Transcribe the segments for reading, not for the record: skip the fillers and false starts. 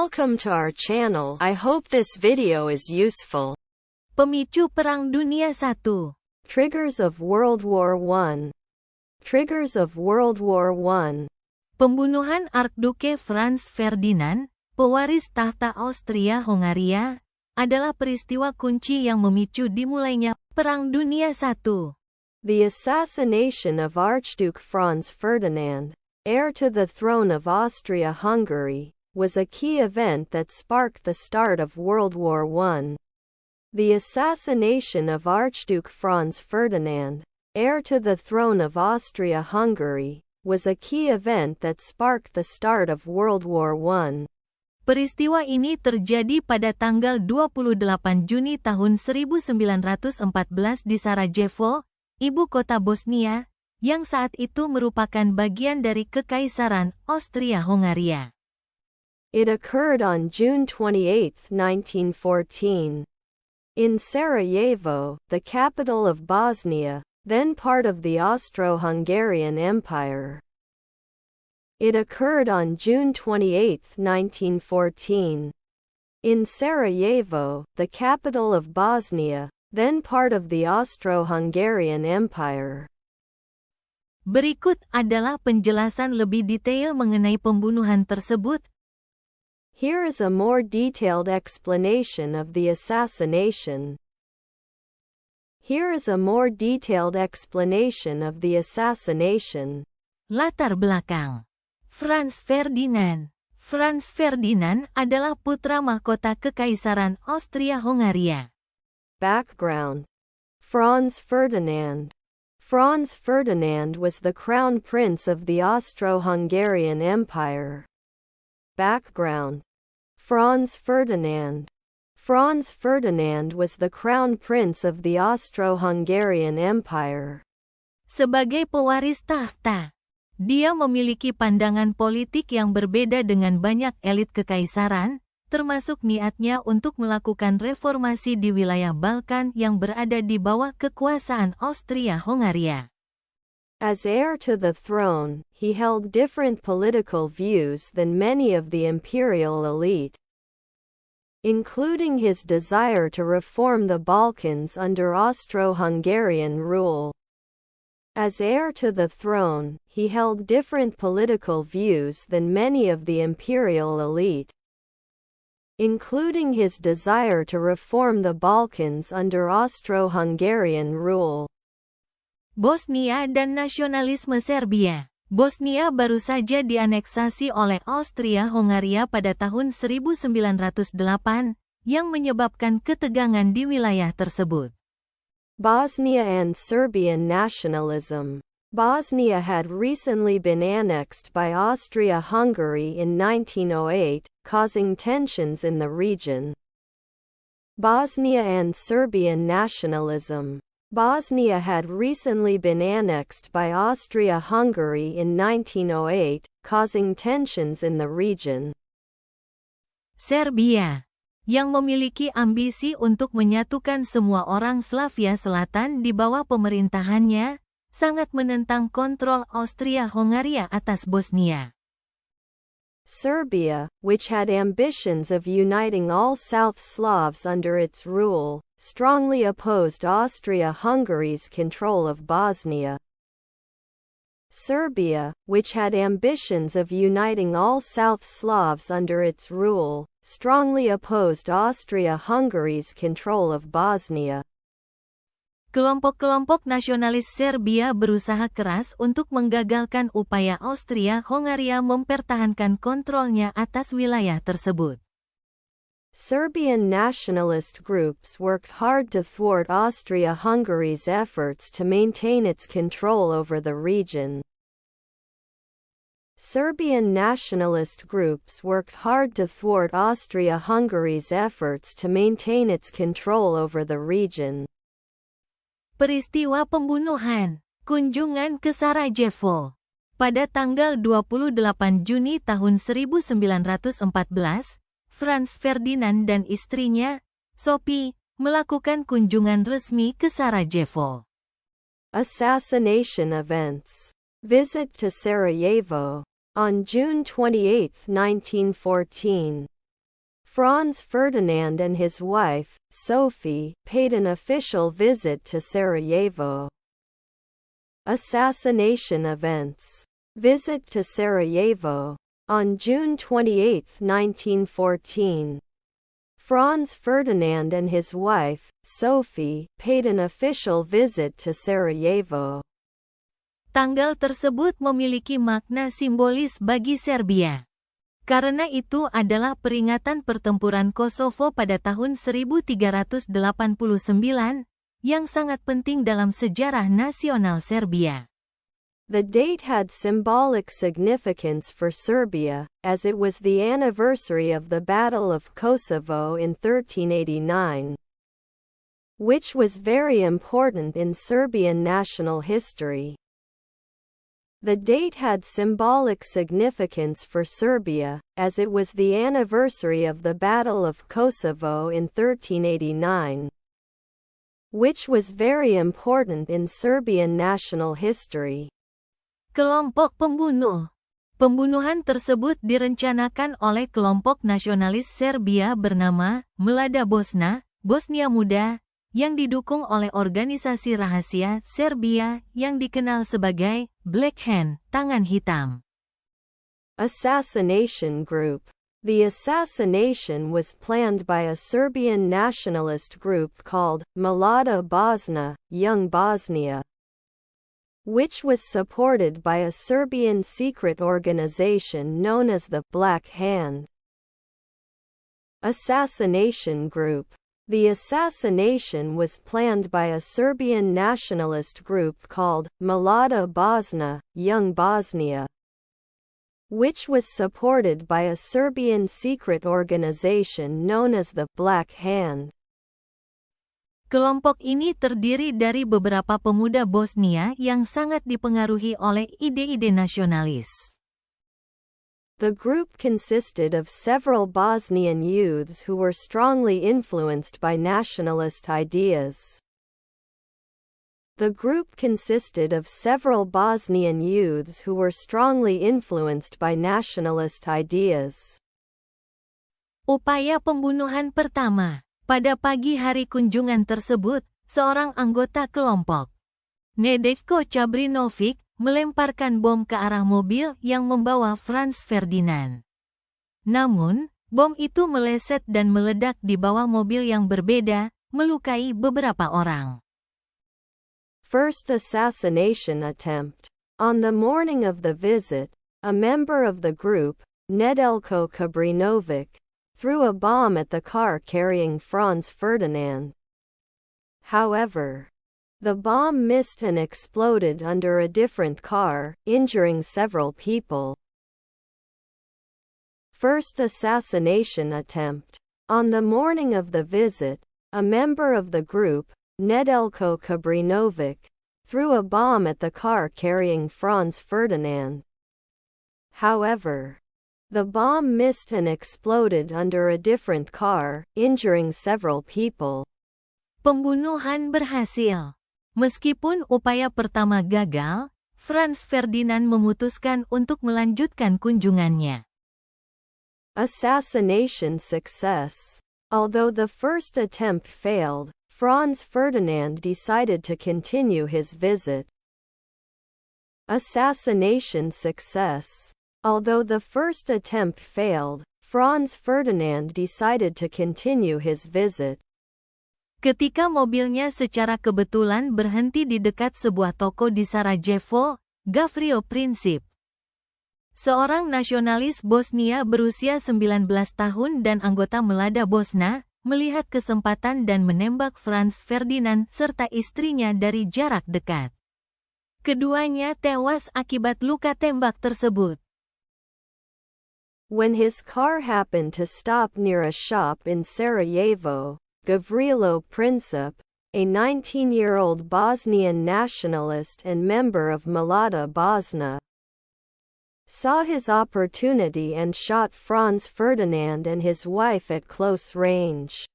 Welcome to our channel. I hope this video is useful. Pemicu Perang Dunia I. Triggers of World War I. Triggers of World War I. Pembunuhan Archduke Franz Ferdinand, pewaris tahta Austria-Hongaria, adalah peristiwa kunci yang memicu dimulainya Perang Dunia I. The assassination of Archduke Franz Ferdinand, heir to the throne of Austria-Hungary, was a key event that sparked the start of World War I. The assassination of Archduke Franz Ferdinand, heir to the throne of Austria-Hungary, was a key event that sparked the start of World War I. Peristiwa ini terjadi pada tanggal 28 Juni tahun 1914 di Sarajevo, ibu kota Bosnia, yang saat itu merupakan bagian dari Kekaisaran Austria-Hongaria. It occurred on June 28, 1914. In Sarajevo, the capital of Bosnia, then part of the Austro-Hungarian Empire. It occurred on June 28, 1914. In Sarajevo, the capital of Bosnia, then part of the Austro-Hungarian Empire. Berikut adalah penjelasan lebih detail mengenai pembunuhan tersebut. Here is a more detailed explanation of the assassination. Here is a more detailed explanation of the assassination. Latar belakang. Franz Ferdinand. Franz Ferdinand adalah putra mahkota Kekaisaran Austria-Hongaria. Background. Franz Ferdinand. Franz Ferdinand was the crown prince of the Austro-Hungarian Empire. Background. Franz Ferdinand. Franz Ferdinand was the crown prince of the Austro-Hungarian Empire. Sebagai pewaris tahta, dia memiliki pandangan politik yang berbeda dengan banyak elit kekaisaran, termasuk niatnya untuk melakukan reformasi di wilayah Balkan yang berada di bawah kekuasaan Austria-Hongaria. As heir to the throne, he held different political views than many of the imperial elite, including his desire to reform the Balkans under Austro-Hungarian rule. As heir to the throne, he held different political views than many of the imperial elite, including his desire to reform the Balkans under Austro-Hungarian rule. Bosnia dan nasionalisme Serbia. Bosnia baru saja dianeksasi oleh Austria-Hongaria pada tahun 1908, yang menyebabkan ketegangan di wilayah tersebut. Bosnia and Serbian nationalism. Bosnia had recently been annexed by Austria-Hungary in 1908, causing tensions in the region. Bosnia and Serbian nationalism. Bosnia had recently been annexed by Austria-Hungary in 1908, causing tensions in the region. Serbia, yang memiliki ambisi untuk menyatukan semua orang Slavia Selatan di bawah pemerintahannya, sangat menentang kontrol Austria-Hongaria atas Bosnia. Serbia, which had ambitions of uniting all South Slavs under its rule, strongly opposed Austria-Hungary's control of Bosnia. Serbia, which had ambitions of uniting all South Slavs under its rule, strongly opposed Austria-Hungary's control of Bosnia. Kelompok-kelompok nasionalis Serbia berusaha keras untuk menggagalkan upaya Austria-Hongaria mempertahankan kontrolnya atas wilayah tersebut. Serbian nationalist groups worked hard to thwart Austria-Hungary's efforts to maintain its control over the region. Serbian nationalist groups worked hard to thwart Austria-Hungary's efforts to maintain its control over the region. Peristiwa pembunuhan, kunjungan ke Sarajevo. Pada tanggal 28 Juni tahun 1914, Franz Ferdinand dan istrinya, Sophie, melakukan kunjungan resmi ke Sarajevo. Assassination events. Visit to Sarajevo. On June 28, 1914, Franz Ferdinand and his wife, Sophie, paid an official visit to Sarajevo. Assassination events. Visit to Sarajevo. On June 28, 1914, Franz Ferdinand and his wife, Sophie, paid an official visit to Sarajevo. Tanggal tersebut memiliki makna simbolis bagi Serbia. Karena itu adalah peringatan pertempuran Kosovo pada tahun 1389, yang sangat penting dalam sejarah nasional Serbia. The date had symbolic significance for Serbia, as it was the anniversary of the Battle of Kosovo in 1389, which was very important in Serbian national history. The date had symbolic significance for Serbia, as it was the anniversary of the Battle of Kosovo in 1389, which was very important in Serbian national history. Kelompok pembunuh. Pembunuhan tersebut direncanakan oleh kelompok nasionalis Serbia bernama Mlada Bosna, Bosnia Muda, yang didukung oleh organisasi rahasia Serbia yang dikenal sebagai Black Hand, Tangan Hitam. Assassination group. The assassination was planned by a Serbian nationalist group called Mlada Bosna, Young Bosnia, which was supported by a Serbian secret organization known as the Black Hand. Assassination group. The assassination was planned by a Serbian nationalist group called Mlada Bosna, Young Bosnia, which was supported by a Serbian secret organization known as the Black Hand. Kelompok ini terdiri dari beberapa pemuda Bosnia yang sangat dipengaruhi oleh ide-ide nasionalis. The group consisted of several Bosnian youths who were strongly influenced by nationalist ideas. The group consisted of several Bosnian youths who were strongly influenced by nationalist ideas. Upaya pembunuhan pertama. Pada pagi hari kunjungan tersebut, seorang anggota kelompok, Nedeljko Čabrinović, melemparkan bom ke arah mobil yang membawa Franz Ferdinand. Namun, bom itu meleset dan meledak di bawah mobil yang berbeda, melukai beberapa orang. First assassination attempt. On the morning of the visit, a member of the group, Nedeljko Čabrinović, threw a bomb at the car carrying Franz Ferdinand. However, the bomb missed and exploded under a different car, injuring several people. First assassination attempt. On the morning of the visit, a member of the group, Nedeljko Čabrinović, threw a bomb at the car carrying Franz Ferdinand. However, the bomb missed and exploded under a different car, injuring several people. Pembunuhan berhasil. Meskipun upaya pertama gagal, Franz Ferdinand memutuskan untuk melanjutkan kunjungannya. Assassination success. Although the first attempt failed, Franz Ferdinand decided to continue his visit. Assassination success. Although the first attempt failed, Franz Ferdinand decided to continue his visit. Ketika mobilnya secara kebetulan berhenti di dekat sebuah toko di Sarajevo, Gavrilo Princip, seorang nasionalis Bosnia berusia 19 tahun dan anggota Mlada Bosna, melihat kesempatan dan menembak Franz Ferdinand serta istrinya dari jarak dekat. Keduanya tewas akibat luka tembak tersebut. When his car happened to stop near a shop in Sarajevo, Gavrilo Princip, a 19-year-old Bosnian nationalist and member of Mlada Bosna, saw his opportunity and shot Franz Ferdinand and his wife at close range.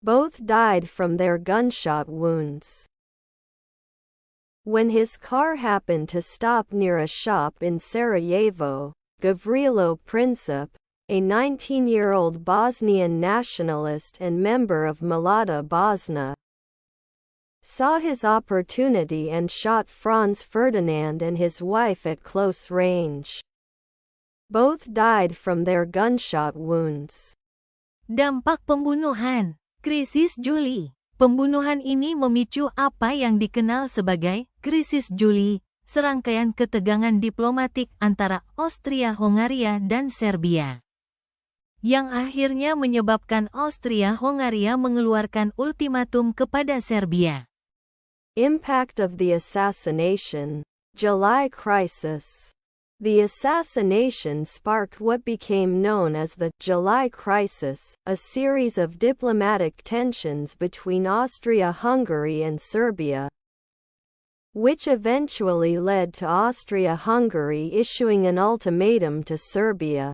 Both died from their gunshot wounds. When his car happened to stop near a shop in Sarajevo, Gavrilo Princip, a 19-year-old Bosnian nationalist and member of Mlada Bosna, saw his opportunity and shot Franz Ferdinand and his wife at close range. Both died from their gunshot wounds. Dampak pembunuhan. Krisis Juli. Pembunuhan ini memicu apa yang dikenal sebagai Krisis Juli, serangkaian ketegangan diplomatik antara Austria-Hongaria dan Serbia, yang akhirnya menyebabkan Austria-Hongaria mengeluarkan ultimatum kepada Serbia. Impact of the assassination. July crisis. The assassination sparked what became known as the July Crisis, a series of diplomatic tensions between Austria-Hungary and Serbia, which eventually led to Austria-Hungary issuing an ultimatum to Serbia.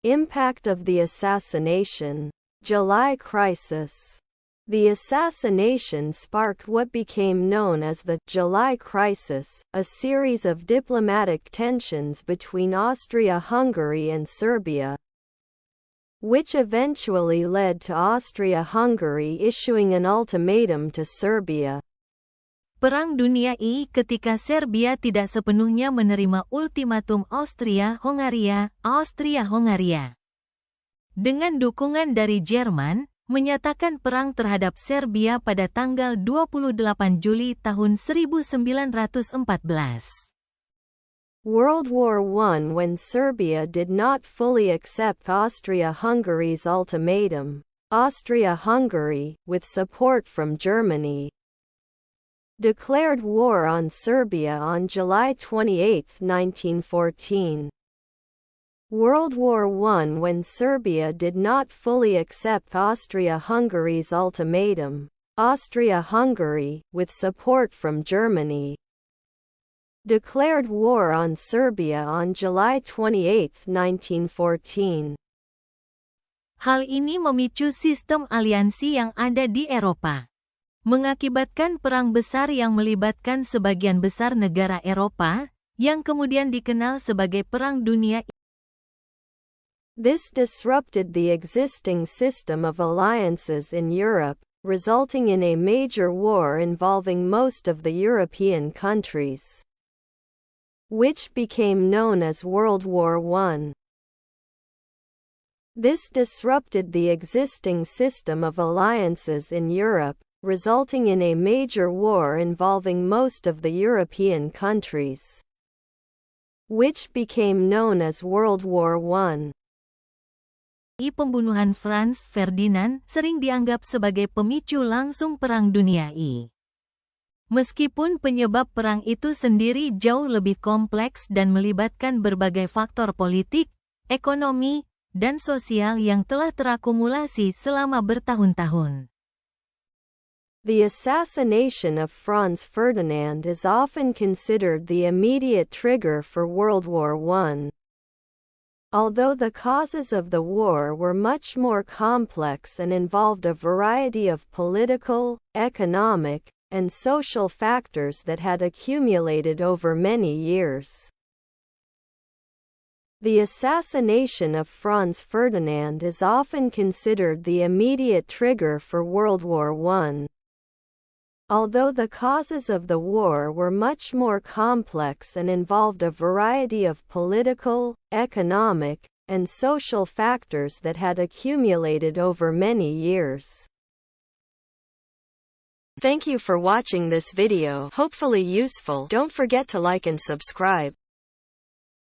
Impact of the assassination. July crisis. The assassination sparked what became known as the July Crisis, a series of diplomatic tensions between Austria-Hungary and Serbia, which eventually led to Austria-Hungary issuing an ultimatum to Serbia. Perang Dunia I ketika Serbia tidak sepenuhnya menerima ultimatum Austria-Hongaria, dengan dukungan dari Jerman, menyatakan perang terhadap Serbia pada tanggal 28 Juli tahun 1914. World War I. When Serbia did not fully accept Austria-Hungary's ultimatum, Austria-Hungary, with support from Germany, declared war on Serbia on July 28, 1914. World War I. When Serbia did not fully accept Austria-Hungary's ultimatum, Austria-Hungary, with support from Germany, declared war on Serbia on July 28, 1914. Hal ini memicu sistem aliansi yang ada di Eropa, mengakibatkan perang besar yang melibatkan sebagian besar negara Eropa, yang kemudian dikenal sebagai Perang Dunia I. This disrupted the existing system of alliances in Europe, resulting in a major war involving most of the European countries, which became known as World War I. This disrupted the existing system of alliances in Europe, resulting in a major war involving most of the European countries, which became known as World War I. Pembunuhan Franz Ferdinand sering dianggap sebagai pemicu langsung Perang Dunia I. Meskipun penyebab perang itu sendiri jauh lebih kompleks dan melibatkan berbagai faktor politik, ekonomi, dan sosial yang telah terakumulasi selama bertahun-tahun. The assassination of Franz Ferdinand is often considered the immediate trigger for World War I. Although the causes of the war were much more complex and involved a variety of political, economic, and social factors that had accumulated over many years. The assassination of Franz Ferdinand is often considered the immediate trigger for World War I. Although the causes of the war were much more complex and involved a variety of political, economic, and social factors that had accumulated over many years. Thank you for watching this video. Hopefully useful. Don't forget to like and subscribe.